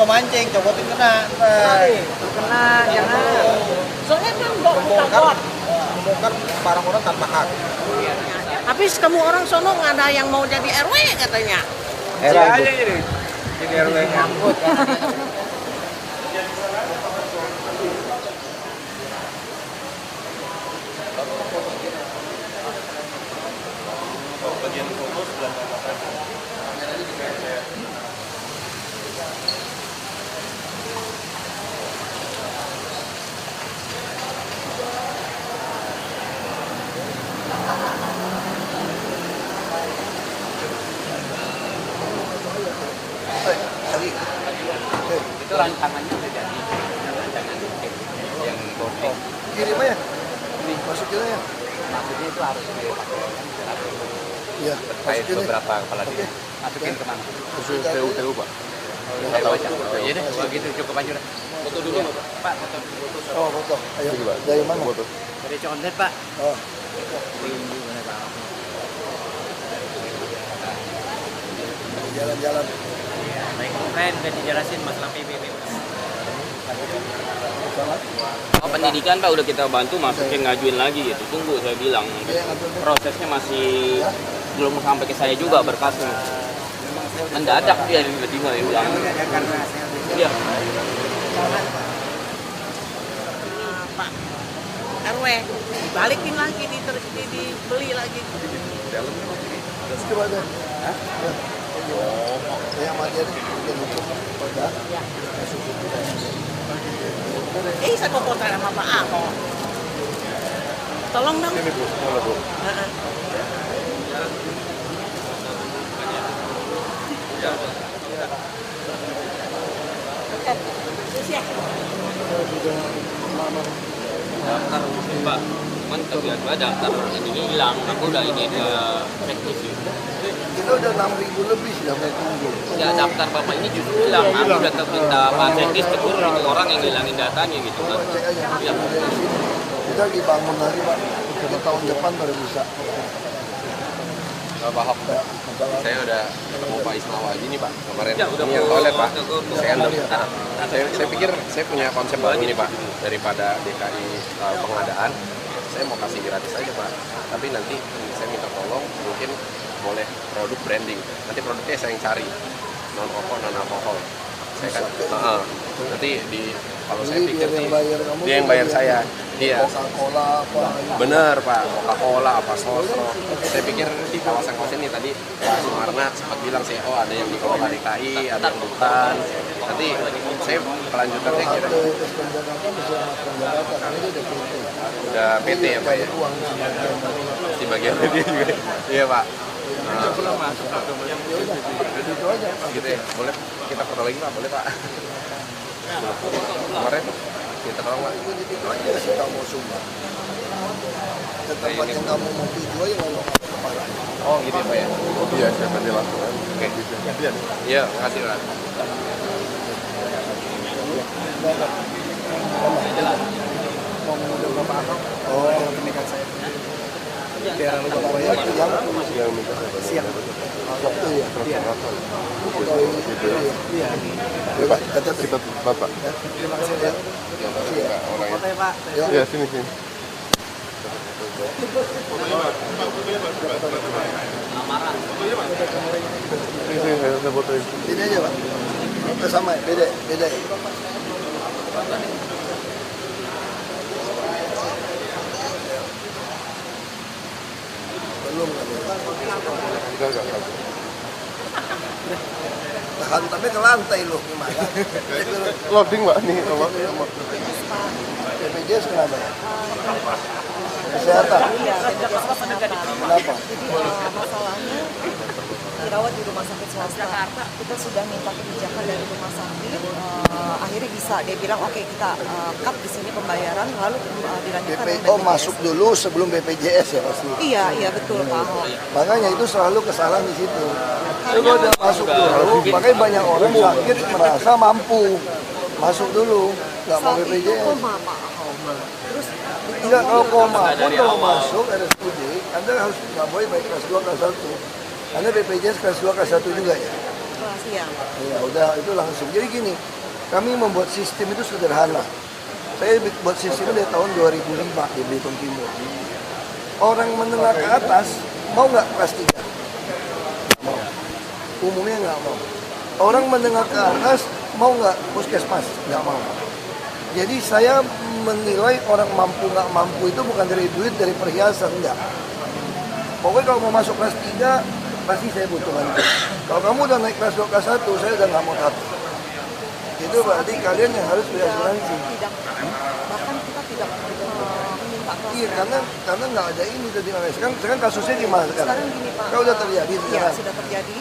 lo mancing, copotin kena. Kena, jangan. Soalnya kan membongkar barang orang tanpa hak. habis kamu orang sono nggak ada yang mau jadi RW katanya. RW aja jadi RW nyambut. Bagian foto sudah itu rancangannya udah jadi rancangan yang bokeh kirim aja ini masukin aja maksudnya itu harus dipakai iya terkait beberapa kepala dinas masukin kemana? usul TU Pak. Saya baca. Iya deh, begitu cukup aja. Foto dulu Pak, foto. Oh foto, ayo dari mana? Foto. Dari Condet Pak. Oh. Jalan-jalan. Baik, keren udah dijelasin masalah PBB. Oh, pendidikan Pak udah kita bantu masukin ngajuin lagi gitu. Tunggu saya bilang. Prosesnya masih belum sampai ke saya juga berkasnya. Mendadak dia tiba-tiba ya bilang. Iya. Pak RW dibalikin lagi, dibeli lagi. Terus gimana? Hah? Yang mati ada yang hukum pada Saya kok kontra sama Pak Ahok. Tolong dong. ini Bu, mana Bu? Daftar Pak. Mantap ya, gua daftar ini hilang. Aku udah ini ke teknisi. Kita udah 6.000 lebih sudah mulai tunggu. Ya daftar Bapak ini justru hilang. Aku udah minta Pak Teknis tegur itu orang yang ngilangin datanya gitu kan. Cek aja. Ya. Kita lagi bangun lagi Pak. Kita tahun depan baru bisa. Pak Ahok, saya udah ketemu Pak Ismail Aji nih Pak kemarin. Ya, udah ini yang toilet Pak. Saya pikir saya punya konsep baru ini Pak, daripada DKI pengadaan, saya mau kasih gratis aja Pak. Tapi nanti saya minta tolong mungkin boleh produk branding. Nanti produknya saya yang cari, non rokok, non alkohol. Saya kan, nanti kalau saya pikir sih dia yang bayar saya. Iya. Coca-Cola apa? Bener Pak, Coca-Cola apa sosro. Saya pikir di kawasan ini tadi Pak Sumarna sempat bilang sih, oh ada yang dikelola DKI, ada yang bukan. Nanti saya kelanjutannya kira udah PT ya Pak ya. Di bagian dia juga. Iya Pak. Gitu ya, boleh kita foto lagi Pak, boleh Pak. Kemarin kita tolong Pak. Aja sih kamu sumbang. Ke tempat yang kamu mau tuju aja kalau kepala. Oh gitu ya Pak ya. Iya, siapa dia langsung. Oke. Iya, makasih Pak. Mau menuju Bapak Ahok. Oh, pernikahan saya. Biar lu Bapak ya, yang minta siang. Waktu ya. Iya. Iya. Ya Pak, kita Bapak. Terima kasih ya. Orang Foto ya Pak. Ya, sini. Ini saya fotoin. Ini aja Pak. Kita sama ya, beda. Belum kan ya? Enggak. Tahan tapi ke lantai loh gimana? Loading Mbak nih sama BPJS kenapa ya? Kesehatan. Iya, Kenapa? Masalahnya dirawat di rumah sakit swasta. Kita sudah minta kebijakan dari rumah sakit, akhirnya bisa. Dia bilang oke, kita cut di sini pembayaran, lalu dilanjutkan dengan BPJS. Masuk dulu sebelum BPJS ya pasti. Iya betul Pak Ahok. Makanya itu selalu kesalahan di situ. Kalau udah masuk dulu, makanya banyak orang sakit merasa mampu masuk dulu, nggak mau Saat itu BPJS. koma Pak Ahok. Terus Tidak kalau koma pun kalau masuk RSUD, Anda harus nggak boleh baik kelas 2, kelas 1. Anda BPJS kelas 2, kelas 1 juga ya. keras ya. Ya udah itu langsung. Jadi gini, kami membuat sistem itu sederhana. Saya buat sistem dari tahun 2005 di Belitung Timur. Orang menengah ke atas mau nggak kelas 3? Mau. Umumnya nggak mau. Orang menengah ke atas mau nggak puskesmas? Nggak mau. Jadi saya menilai orang mampu nggak mampu itu bukan dari duit, dari perhiasan, enggak. Pokoknya kalau mau masuk kelas 3, pasti saya butuh bantu. Kalau kamu udah naik kelas 2, kelas 1, saya udah nggak mau tahu. Itu berarti kalian yang harus berasuransi. Tidak, bahkan kita tidak meminta kelas. Iya, karena nggak ada ini tadi namanya. Sekarang kasusnya gimana sekarang? Sekarang gini Pak. Kalau udah terjadi Iya, sekarang. sudah terjadi.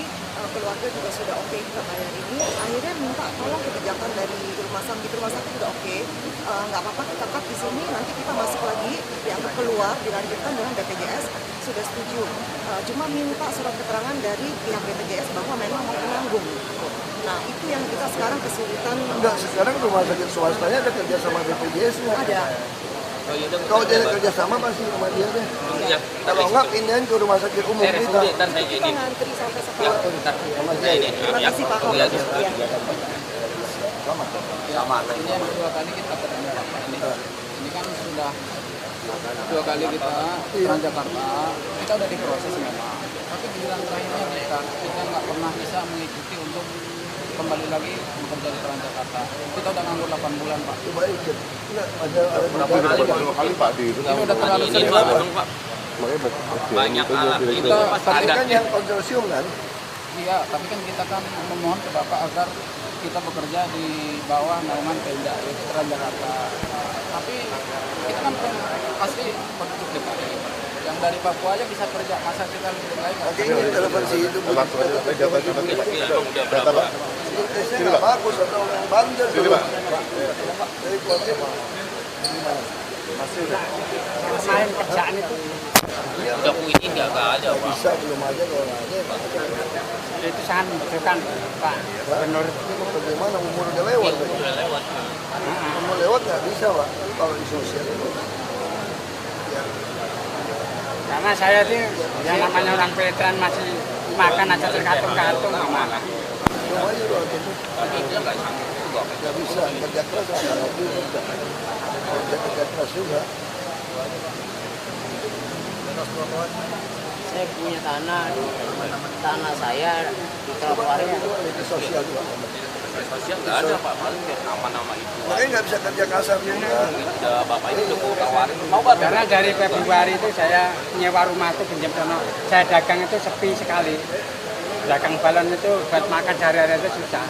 Keluarga juga sudah oke kita bayar ini. Akhirnya minta tolong kebijakan dari rumah sakit. Rumah sakit udah oke. Nggak apa-apa kita cut di sini. Nanti kita masuk lagi, dianggap keluar, dilanjutkan dengan BPJS. Sudah setuju. Cuma minta surat keterangan dari pihak BPJS bahwa memang mau menanggung. Nah, itu yang kita sekarang kesulitan. Enggak, sekarang rumah sakit swastanya ada kerja sama BPJS-nya. Ada. Kalau dia ada kerja sama pasti sama dia deh. Ya, Kalau enggak pindahin ke rumah sakit umum saya kita. resmi, ntar saya Kita ini. ngantri sampai Ya, sekarang. ntar. Sama Ya, saya. ini. Terima Ya, kasih Pak. tunggu lagi. Ya. Sama. Ini yang kedua kali kita ketemu Bapak ini. Ini kan sudah 2 kali kita Transjakarta. Kita udah diproses memang. Tapi giliran terakhirnya kita nggak pernah bisa mengikuti untuk kembali lagi bekerja di Transjakarta. Kita udah nganggur 8 bulan Pak. Coba ikut. Enggak, ada Berapa kali Pak di Ini udah terlalu Ini sering Pak, Pak. memang Pak. Banyak alat. Itu pasti Tapi ada. kan yang konsorsium kan. Iya, tapi kan kita kan memohon ke Bapak agar kita bekerja di bawah naungan Pemda yaitu Transjakarta. Tapi kita kan asli penduduk DKI. Yang dari Papua aja bisa kerja, masa kita lebih lain? Oke, ini telepon si itu. data Pak. Tesnya nggak bagus atau yang bandel dulu. Dari keluarga Main kerjaan itu. Udah ini nggak ada Pak. bisa belum aja kalau nggak ada. Itu sangat membutuhkan Pak Gubernur. Bagaimana umur udah lewat? Udah lewat. Umur lewat nggak bisa Pak kalau di sosial itu. Karena saya tuh yang namanya orang veteran masih makan aja tergantung-gantung gimana. Belum aja loh, itu Tapi dia nggak sanggup juga. nggak bisa kerja keras nggak bisa. Kerja keras juga. Saya punya tanah saya di trotoarnya. Itu sosial juga. Sosial nggak ada Pak. Paling nama-nama itu. Makanya nggak bisa kerja kasar juga. Udah Bapak ini udah mau tawarin. Mau Pak? Karena dari Februari itu saya nyewa rumah itu pinjam sono. Saya dagang itu sepi sekali. Dagang balon itu buat makan sehari-hari itu susah.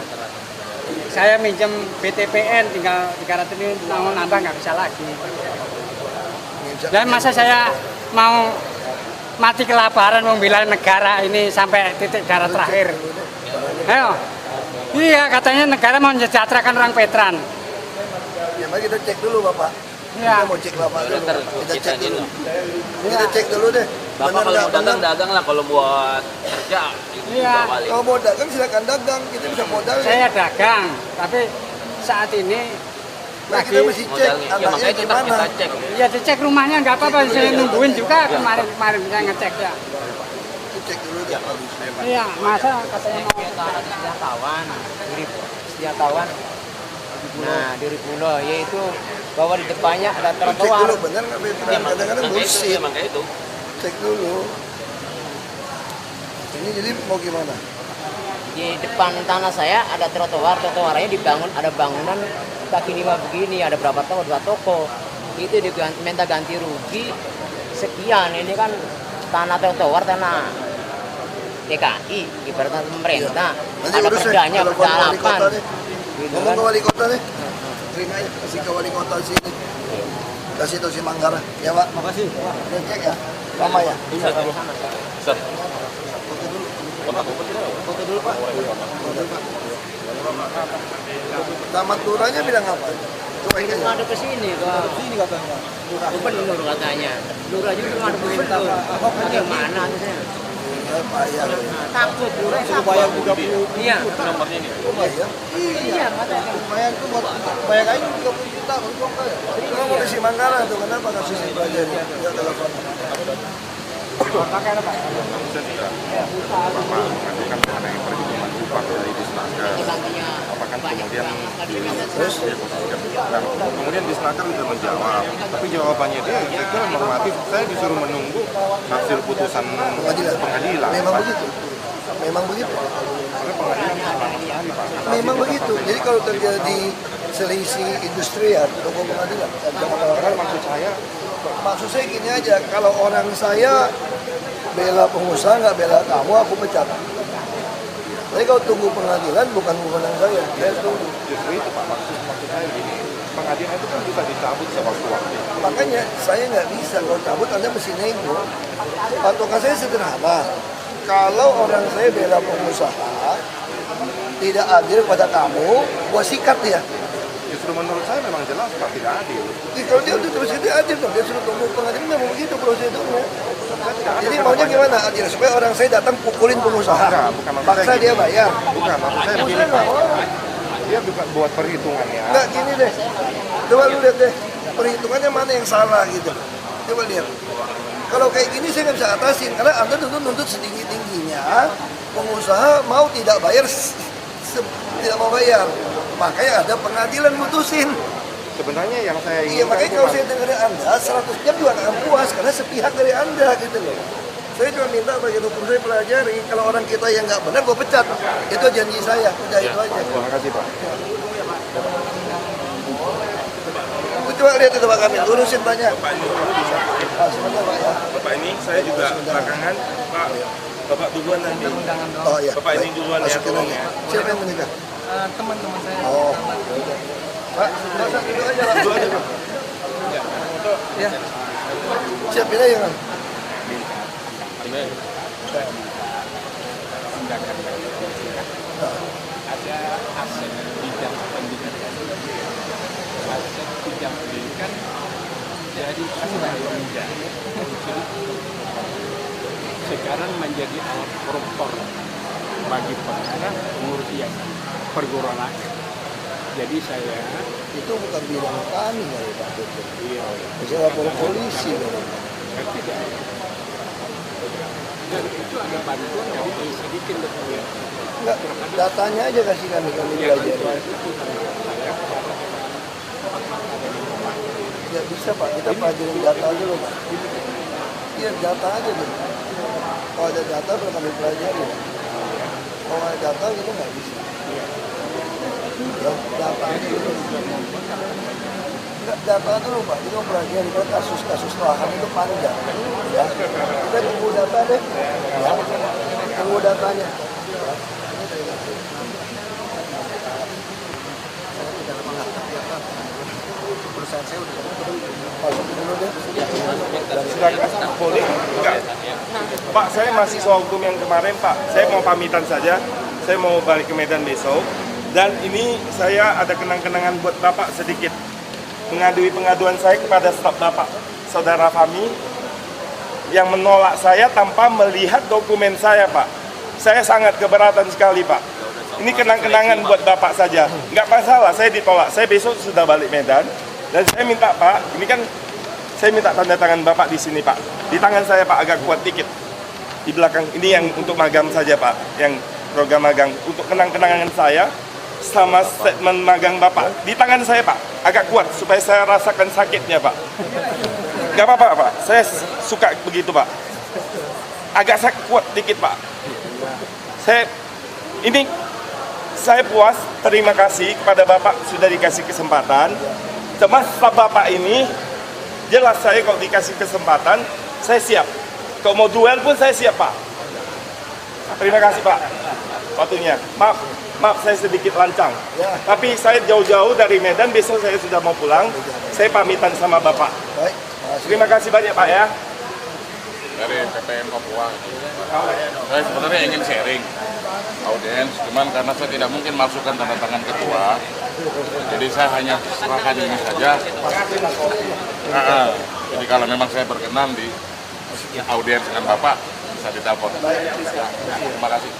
Saya minjem BTPN tinggal 300 ini mau nambah nggak bisa lagi. Dan masa saya mau mati kelaparan membela negara ini sampai titik darah terakhir. Ayo. Iya, katanya negara mau mensejahterakan orang veteran. Ya mari kita cek dulu Bapak. Iya. Kita mau cek Bapak dulu. Ntar Kita kita cek dulu. ini. Kita cek dulu deh. Bapak Benar kalau nggak mau dagang benar? dagang lah, kalau buat kerja itu Iya. juga balik. Kalau mau dagang silakan dagang. Kita bisa modal. Saya dagang, tapi saat ini Nah, lagi kita mesti cek Modalnya. Ya anaknya makanya itu ntar gimana. kita cek. ya dicek rumahnya nggak apa-apa, saya nungguin juga kemarin saya ngecek ya. Kita cek dulu deh. Iya, masa katanya mau Sediatawan. Nah, di Ripulo yaitu bahwa di depannya ada Cek trotoar. dulu benar nggak veteran. Kadang-kadang bullshit. Makanya itu. Cek dulu. Ini jadi mau gimana? Di depan tanah saya ada trotoarnya dibangun, ada bangunan kaki 5 begini, ada berapa toko, 2 toko. Itu minta ganti rugi sekian. Ini kan tanah trotoar, tanah DKI, ibaratnya pemerintah. Nanti Ada urus deh, perdanya, telepon wali perdalapan. kota deh. Gitu Ngomong kan. ke wali kota deh. Terima aja, kasih ke wali kota sini. Kasih tuh si Manggarai. Ya Pak. Makasih. Udah cek ya. Lama ya? Bisa. Foto dulu Pak. Foto Pak. Tamat Lurahnya bilang apa? Coba ini aja. Ada ke sini, Pak. Sini katanya. Gubernur katanya. Lurah juga ada begitu. Bagaimana tuh saya? Ya bayar. Takut lurah takut. Bayar 30. Iya. Nomornya ini. Oh bayar? Iya, katanya. Bayar itu buat bayar aja 30 juta untuk kaya. Cuma mau kasih Manggarai tuh kenapa kasus itu aja? Ya telepon. Pakai apa? Saya juga Bapak mengajukan mengenai perhitungan upah dari Disnaker. Apakah kemudian kemudian Disnaker sudah menjawab, tapi jawabannya dia saya kira normatif. Saya disuruh menunggu hasil putusan pengadilan. Memang begitu. Memang begitu. Karena pengadilan lama sekali, Pak. Memang begitu. Jadi kalau terjadi selisih industrial, tunggu pengadilan. Maksud saya gini aja, kalau orang saya bela pengusaha nggak bela kamu, aku pecat. Tapi kalau tunggu pengadilan bukan wewenang saya tunggu. Justru itu Pak, maksud saya gini, pengadilan itu kan bisa dicabut sewaktu-waktu. Makanya saya nggak bisa, kalau cabut Anda mesti nego. Patokan saya sederhana, kalau orang saya bela pengusaha tidak adil pada kamu, gua sikat dia. Justru menurut saya memang jelas Pak, tidak adil. Kalau dia udah terus dia adil dong, dia suruh tunggu pengadilan memang begitu prosedurnya. Jadi maunya gimana adil? Supaya orang saya datang pukulin pengusaha, Bukan maksud paksa saya dia gini. bayar. Bukan, maksud saya begini Pengusaha nggak Pak. mau. Dia bukan buat perhitungannya. Enggak gini deh, coba lu lihat deh, perhitungannya mana yang salah gitu. Coba lihat. Kalau kayak gini saya nggak bisa atasin, karena Anda nuntut setinggi-tingginya, pengusaha mau tidak bayar, tidak mau bayar. Makanya ada pengadilan mutusin. Sebenarnya yang saya Iya, inginkan makanya itu kalau Pak, saya dengar Anda, 100 jam juga nggak puas, karena sepihak dari Anda gitu loh. Saya cuma minta bagian hukum saya pelajari, kalau orang kita yang nggak benar, gue pecat. Itu janji saya, udah itu aja. terima kasih Pak. Coba lihat itu Pak Kamil, urusin tanya. Sebentar Pak ya. Bapak ini saya juga belakangan, Pak, Bapak duluan nanti. Oh iya. Bapak ini duluan ya, Masukin tolong aja. ya. Siapa yang menikah? Teman-teman saya. Oh. Pak, nggak usah duduk aja langsung aja Pak. Ya. Siapin aja kan. Ada aset bidang pendidikan. Aset bidang pendidikan dari asuhan pemuda. Sekarang menjadi alat koruptor bagi pengarah pengurus yayasan perguruan akhir. Jadi saya Itu bukan bidang kami kali Pak. Bisa lapor polisi kali. tidak. Dan itu ada bantuan dari sedikit betul. Enggak, datanya aja kasih kami belajar. Ya bisa Pak, kita pelajarin data dulu Pak. Iya data aja deh. Kalau ada data baru kami pelajari. Kalau ada data kita nggak bisa. Ya, data aja dulu. Enggak, data dulu Pak, kita mau pelajari kan kasus-kasus lahan itu panjang. Ya, kita tunggu data deh. Ya, tunggu datanya. Perusahaan saya udah masukin dulu deh. Silakan, boleh? Enggak. Pak, saya mahasiswa hukum yang kemarin, Pak. Saya mau pamitan saja. Saya mau balik ke Medan besok. Dan ini saya ada kenang-kenangan buat Bapak sedikit. Mengadui pengaduan saya kepada staf Bapak, Saudara Fahmi, yang menolak saya tanpa melihat dokumen saya, Pak. Saya sangat keberatan sekali, Pak. Ini kenang-kenangan buat Bapak saja. Nggak masalah, saya ditolak. Saya besok sudah balik Medan. Dan saya minta, Pak, ini kan saya minta tanda tangan Bapak di sini, Pak. Di tangan saya, Pak, agak kuat dikit. Di belakang, ini yang untuk magang saja, Pak. Yang program magang. Untuk kenang-kenangan saya, sama statement magang Bapak. Di tangan saya, Pak, agak kuat supaya saya rasakan sakitnya, Pak. Nggak apa-apa, Pak. Saya suka begitu, Pak. Agak kuat dikit, Pak. Saya puas, terima kasih kepada Bapak sudah dikasih kesempatan. Cuma Bapak ini, jelas saya kalau dikasih kesempatan, saya siap. Kalau mau duel pun saya siap, Pak. Terima kasih, Pak. Waktunya. Maaf saya sedikit lancang. Tapi saya jauh-jauh dari Medan, besok saya sudah mau pulang. Saya pamitan sama Bapak. Baik. Terima kasih banyak, Pak ya. Dari PPM Papua. Saya sebenarnya ingin sharing audiens, cuman karena saya tidak mungkin masukkan tanda tangan ketua, jadi saya hanya serahkan ini saja. Jadi kalau memang saya berkenan di audiens dengan Bapak, bisa ditelepon. Terima kasih.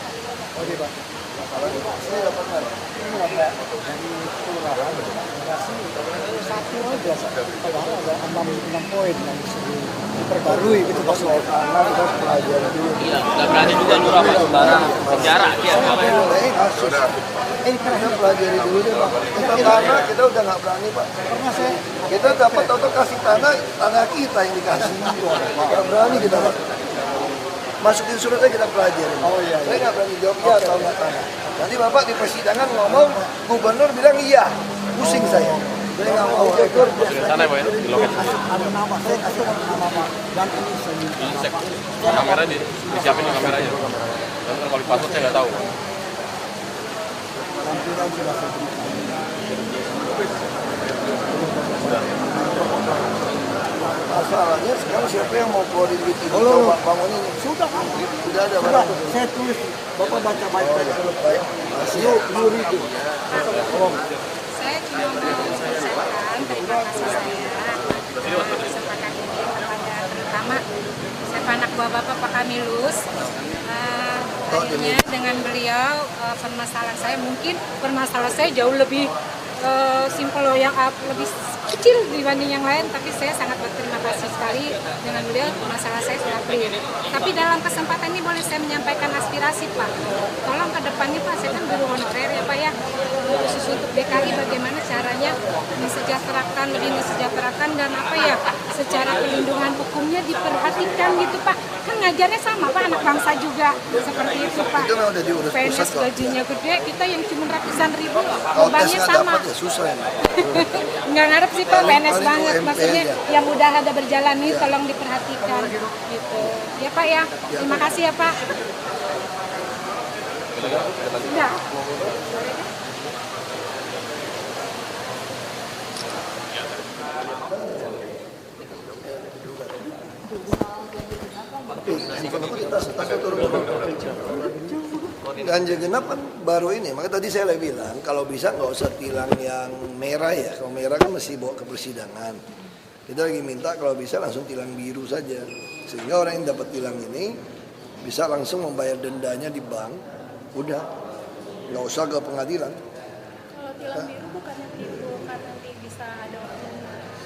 Satu aja, padahal ada 6 poin yang disebut. diperbarui gitu pas soal tanah kita pelajari dulu. Iya, nggak berani juga lurah Pak sembarang penjara dia. Kita pelajari dulu deh Pak. Kita tanah kita udah nggak berani Pak. Kita dapat atau kasih tanah kita yang dikasih. Nggak berani kita Pak. Masukin suratnya kita pelajari. Saya nggak berani jawab iya atau nggak tanah. Nanti Bapak di persidangan ngomong, gubernur bilang iya, pusing saya. Saya nggak mau jujur. Sana Pak ya, di loket. Ada nama, saya kasih nama Pak. Dan ini Cek kamera disiapin di kameranya. Dan kalau di password saya nggak tahu. lampiran sudah saya berikan. Masalahnya sekarang siapa yang mau keluarin duit ini? Coba bangun ini. Sudah kan? Sudah ada barang. Saya tulis. Bapak baca baik-baik. Yuk itu. Saya cuma mau mengucapkan terima kasih saya atas kesempatan ini kepada terutama sepanak bapak Pak Kamilus. Akhirnya dengan beliau permasalahan saya mungkin permasalahan saya jauh lebih simpel yang lebih kecil dibanding yang lain, tapi saya sangat berterima kasih sekali dengan beliau, masalah saya sudah clear. Tapi dalam kesempatan ini boleh saya menyampaikan aspirasi Pak, tolong ke depannya Pak, saya kan guru honorer ya Pak ya, khusus untuk DKI bagaimana caranya lebih mensejahterakan dan apa ya, secara pelindungan hukumnya diperhatikan gitu Pak. Kan ngajarnya sama Pak, anak bangsa juga seperti itu Pak. Itu udah diurus PNS pusat, gajinya gede, kita yang cuma ratusan ribu, kalau bebannya tes sama. dapat ya susah ya. Nggak ngarep sih Pak, PNS paling banget. UMP Maksudnya aja. yang udah ada berjalan ini tolong diperhatikan gitu. Ya Pak ya, terima kasih ya Pak. Sudah. Ganjil genap kan baru ini, maka tadi saya bilang kalau bisa nggak usah tilang yang merah ya, kalau merah kan mesti bawa ke persidangan. Kita lagi minta kalau bisa langsung tilang biru saja, sehingga orang yang dapat tilang ini bisa langsung membayar dendanya di bank, udah nggak usah ke pengadilan. Kalau tilang biru bukannya itu kan nanti bisa ada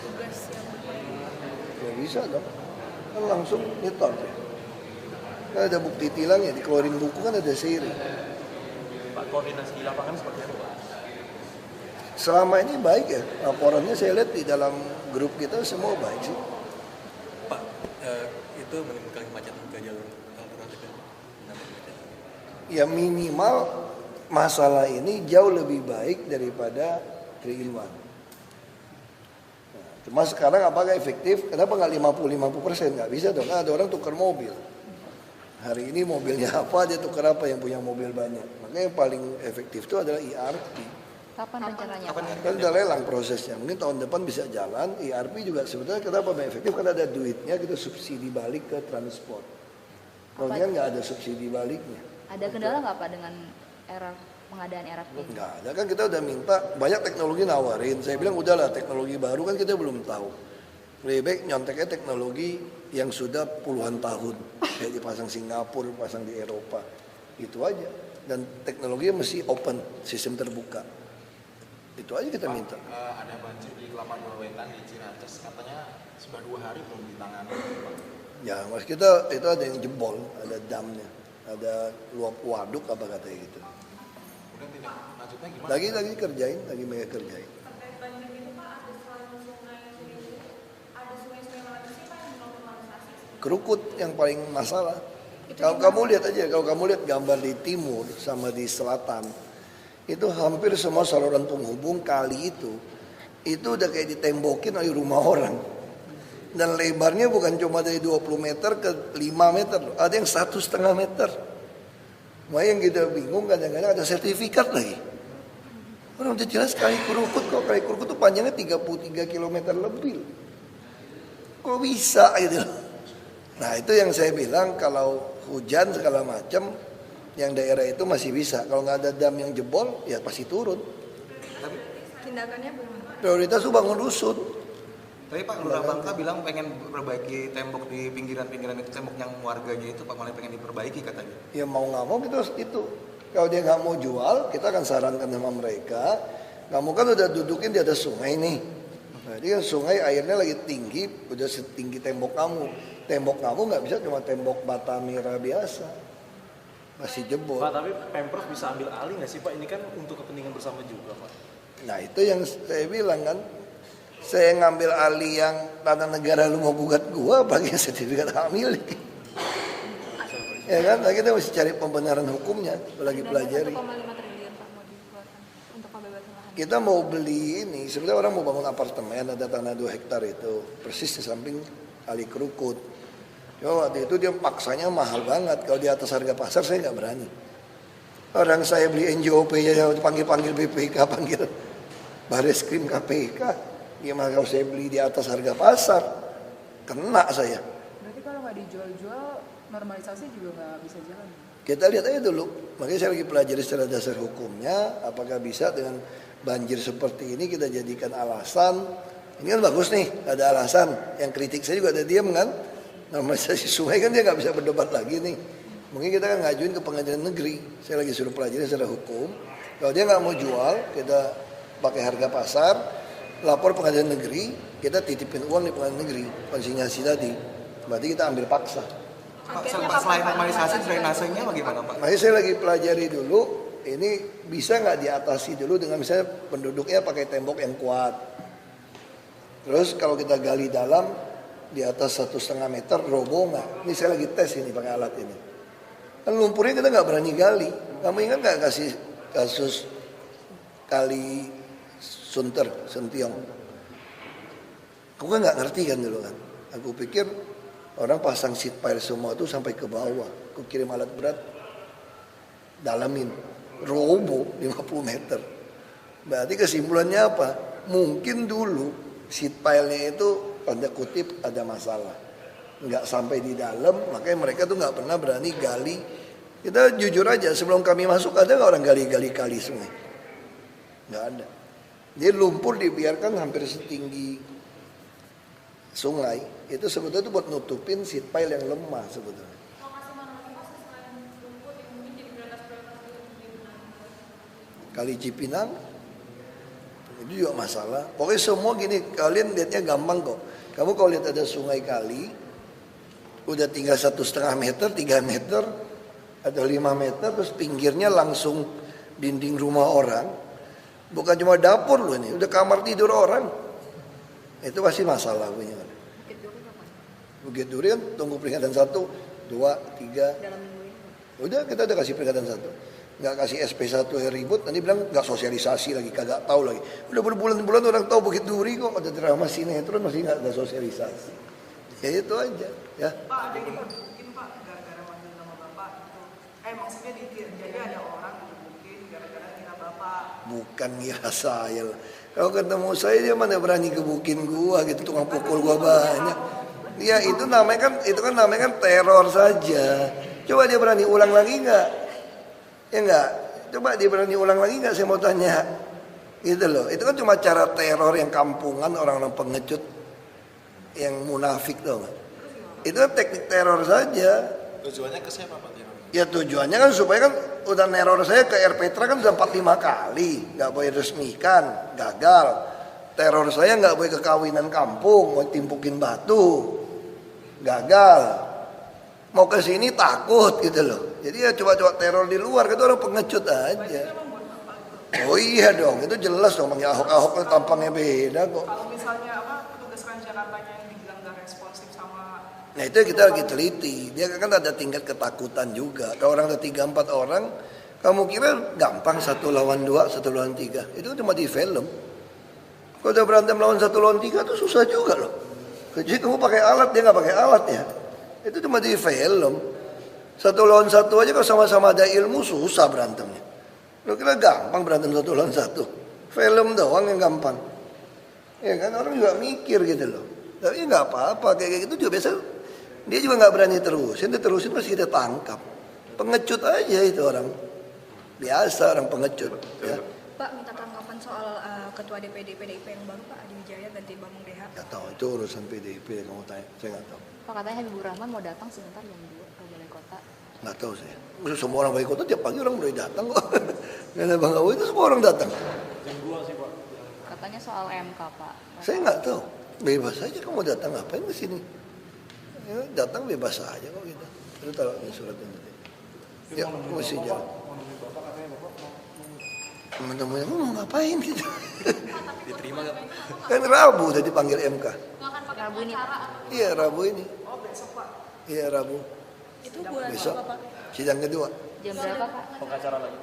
tugas yang berbeda. Ya bisa dong, kan langsung nyetor. Kan ada bukti tilangnya, dikeluarin buku kan ada seri. Pak, koordinasi di lapangan seperti apa Pak? Selama ini baik ya, laporannya saya lihat di dalam grup kita semua baik sih. Pak, itu menimbulkan kemacetan ke jalur alternatif ya? Ya minimal masalah ini jauh lebih baik daripada 3-in-1. Nah, cuma sekarang apakah efektif? Kenapa nggak 50-50%? Nggak bisa dong, ada orang tukar mobil. Hari ini mobilnya apa, dia tukar apa yang punya mobil banyak. Makanya yang paling efektif itu adalah ERP. Kapan rencananya? Kan udah lelang prosesnya, mungkin tahun depan bisa jalan. ERP juga sebetulnya kenapa efektif, karena ada duitnya, kita subsidi balik ke transport. Kalau kan nggak ada subsidi baliknya. Ada kendala nggak Pak dengan pengadaan ERP? Nggak ada, kan kita udah minta, banyak teknologi nawarin. Saya bilang udahlah, teknologi baru kan kita belum tahu. Lebih baik nyonteknya teknologi yang sudah puluhan tahun, kayak dipasang Singapura, pasang di Eropa, itu aja. Dan teknologinya mesti open, sistem terbuka. Itu aja kita minta. Ada banjir di Kelapa Dua Wetan di Ciracas, katanya sudah 2 hari belum ditangani. Ya, mas kita itu ada yang jebol, ada damnya, ada luap waduk apa katanya gitu. Kemudian tidak lanjutnya gimana? Lagi kerjain, lagi mereka kerjain. Kerukut yang paling masalah. Kalau kamu lihat aja, kalau kamu lihat gambar di timur sama di selatan, itu hampir semua saluran penghubung kali itu udah kayak ditembokin oleh rumah orang. Dan lebarnya bukan cuma dari 20 meter ke 5 meter, ada yang 1,5 meter. Makanya yang kita bingung kadang-kadang ada sertifikat lagi. Orang udah jelas kali kerukut kok, kali kerukut itu panjangnya 33 km lebih. Kok bisa gitu? Nah itu yang saya bilang, kalau hujan segala macam yang daerah itu masih bisa. Kalau nggak ada dam yang jebol ya pasti turun. Tapi tindakannya belum. Prioritas itu bangun rusun. Tapi Pak Lurah Bangka bilang pengen perbaiki tembok di pinggiran-pinggiran itu, tembok yang warganya itu Pak mulai pengen diperbaiki katanya. Ya mau nggak mau kita harus itu. Kalau dia nggak mau jual, kita akan sarankan sama mereka. Kamu kan udah dudukin di atas sungai nih. Nah, ini kan sungai airnya lagi tinggi, udah setinggi tembok kamu. Tembok kamu nggak bisa cuma tembok bata merah biasa, masih jebol. Pak, tapi Pemprov bisa ambil alih nggak sih Pak? Ini kan untuk kepentingan bersama juga Pak. Nah itu yang saya bilang kan, saya ngambil alih yang tanah negara lu mau gugat gua, pakai sertifikat hak milik. Ya kan, nah, kita mesti cari pembenaran hukumnya, lagi pelajari. 1,5 triliun Pak mau dikeluarkan untuk pembebasan lahan. Kita mau beli ini, sebenarnya orang mau bangun apartemen, ada tanah 2 hektar itu, persis di samping Kali Kerukut. Cuma waktu itu dia paksanya mahal banget, kalau di atas harga pasar saya nggak berani. Orang saya beli NJOP ya panggil-panggil BPK, panggil Bareskrim KPK, gimana kalau saya beli di atas harga pasar, kena saya. Berarti kalau nggak dijual-jual, normalisasi juga nggak bisa jalan? Kita lihat aja dulu, makanya saya lagi pelajari secara dasar hukumnya, apakah bisa dengan banjir seperti ini kita jadikan alasan. Ini kan bagus nih, ada alasan. Yang kritik saya juga ada diam kan, normalisasi sungai kan dia nggak bisa berdebat lagi nih. Mungkin kita kan ngajuin ke pengadilan negeri, saya lagi suruh pelajari secara hukum. Kalau dia nggak mau jual, kita pakai harga pasar, lapor pengadilan negeri, kita titipin uang di pengadilan negeri, konsinyasi tadi. Berarti kita ambil paksa. Pak, selain normalisasi, drainasenya bagaimana Pak? Makanya saya lagi pelajari dulu, ini bisa nggak diatasi dulu dengan misalnya penduduknya pakai tembok yang kuat. Terus kalau kita gali dalam, di atas 1,5 meter, roboh nggak? Ini saya lagi tes ini pakai alat ini. Kan lumpurnya kita nggak berani gali. Kamu ingat nggak kasih kasus Kali Sentiong? Aku kan nggak ngerti kan dulu kan. Aku pikir orang pasang seat pile semua itu sampai ke bawah. Aku kirim alat berat, dalamin, roboh 50 meter. Berarti kesimpulannya apa? Mungkin dulu seat pile-nya itu tanda kutip ada masalah. Nggak sampai di dalam, makanya mereka tuh nggak pernah berani gali. Kita jujur aja, sebelum kami masuk ada nggak orang gali-gali kali sungai? Nggak ada. Jadi lumpur dibiarkan hampir setinggi sungai, itu sebetulnya itu buat nutupin seat pile yang lemah sebetulnya. Kali Cipinang itu juga masalah. Pokoknya semua gini, kalian lihatnya gampang kok. Kamu kalau lihat ada sungai kali, udah tinggal 1,5 meter, 3 meter, atau 5 meter, terus pinggirnya langsung dinding rumah orang. Bukan cuma dapur loh ini, udah kamar tidur orang. Itu pasti masalah punya. Bukit Duri kan tunggu peringatan 1, 2, 3. Udah kita udah kasih peringatan 1. Nggak kasih SP1 yang ribut, nanti bilang nggak sosialisasi lagi, kagak tahu lagi. Udah berbulan-bulan orang tahu Bukit Duri kok, ada drama sinetron masih nggak ada sosialisasi. Ya itu aja, ya. Pak, ada yang mungkin Pak, gara-gara manggil nama Bapak itu, maksudnya jadi ada orang mungkin gara-gara kira Bapak. Bukan ngira saya lah. Kalau ketemu saya dia mana berani gebukin gua gitu, tukang pukul gua banyak. Ya itu namanya kan teror saja. Coba dia berani ulang lagi nggak? Ya enggak, coba dia berani ulang lagi nggak, saya mau tanya. Gitu loh, itu kan cuma cara teror yang kampungan, orang-orang pengecut yang munafik tuh. Itu kan teknik teror saja. Tujuannya ke siapa Pak? Ya tujuannya kan supaya kan udah neror saya ke Air Petra kan udah 4-5 kali, nggak boleh resmikan, gagal. Teror saya nggak boleh ke kawinan kampung, mau timpukin batu, gagal. Mau ke sini takut gitu loh. Jadi ya coba-coba teror di luar, itu orang pengecut aja. Oh iya dong, itu jelas dong. Ya Ahok tampangnya beda kok. Kalau misalnya petugas Transjakartanya yang dibilang gak responsif sama. Nah itu kita lagi teliti. Dia kan ada tingkat ketakutan juga. Kalau orang ada 3-4 orang, kamu kira gampang 1 lawan 2, 1 lawan 3. Itu cuma di film. Kalau udah berantem lawan 1 lawan 3 itu susah juga loh. Jadi kamu pakai alat, dia nggak pakai alat ya. Itu cuma di film. 1 lawan 1 aja kalau sama-sama ada ilmu susah berantemnya. Lo kira gampang berantem 1 lawan 1? Film doang yang gampang. Ya kan orang juga mikir gitu loh. Tapi nggak apa-apa kayak gitu juga biasa. Dia juga nggak berani terusin, dia terusin pasti kita tangkap. Pengecut aja itu orang. Biasa orang pengecut. Ya. Pak minta tanggapan soal ketua DPD PDIP yang baru Pak Adi Wijaya ganti Bambang Deha. Nggak tahu itu urusan PDIP kamu tanya, saya nggak tahu. Pak katanya Habibur Rahman mau datang sebentar jam 2 ke Balai Kota. Nggak tahu saya. Semua orang Balai Kota tiap pagi orang boleh datang kok. Karena Bang Awi itu semua orang datang. Jam 2 sih Pak. Katanya soal MK, Pak. Saya nggak tahu. Bebas aja kamu datang ngapain ke sini. Ya, datang bebas aja kok gitu. Itu taruh ini suratnya nanti. Ya, mesti jalan. Teman-temannya mau ngapain gitu. Diterima nggak? Kan Rabu udah dipanggil MK. Rabu ini, Pak. Iya Rabu ini. Oh besok Pak. Iya Rabu. Itu bulan Besok. apa, Pak? Sidang kedua. Jam berapa, Pak? Pengacara lagi.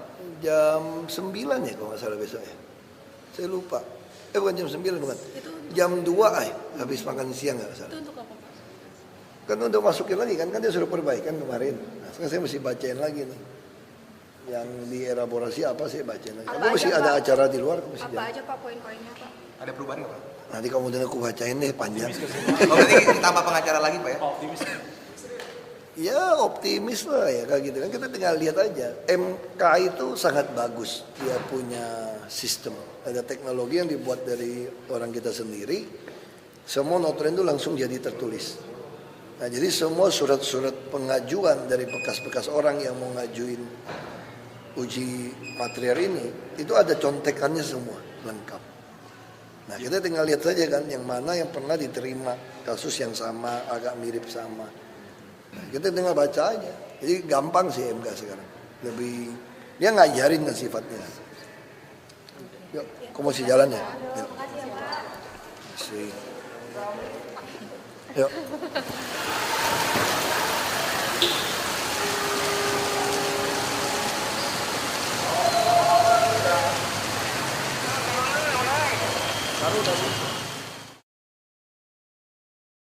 Jam 9 ya kalau nggak salah besok ya. Saya lupa. Bukan jam 9 bukan. Jam 2 habis makan siang nggak salah. Itu untuk apa, Pak? Kan udah masukin lagi kan dia suruh perbaikan kemarin. Nah, sekarang saya mesti bacain lagi nih. Yang dielaborasi apa saya bacain lagi. Aku mesti ada acara di luar. Aku mesti Apa jalan. aja Pak poin-poinnya, Pak? Ada perubahan nggak Pak? Nanti kamu udah aku bacain deh panjang. Oh berarti ditambah pengacara lagi Pak ya? Optimis. Ya optimis lah ya kayak gitu kan, kita tinggal lihat aja. MK itu sangat bagus, dia punya sistem, ada teknologi yang dibuat dari orang kita sendiri. Semua notulen itu langsung jadi tertulis. Nah jadi semua surat-surat pengajuan dari bekas-bekas orang yang mau ngajuin uji material ini itu ada contekannya semua lengkap. Nah kita tinggal lihat saja kan yang mana yang pernah diterima kasus yang sama, agak mirip sama. Nah, kita tinggal baca aja. Jadi gampang sih MK sekarang. Lebih dia ngajarin kan sifatnya. Yuk, kamu masih jalan ya? Yuk. Masih. Yuk. Taruh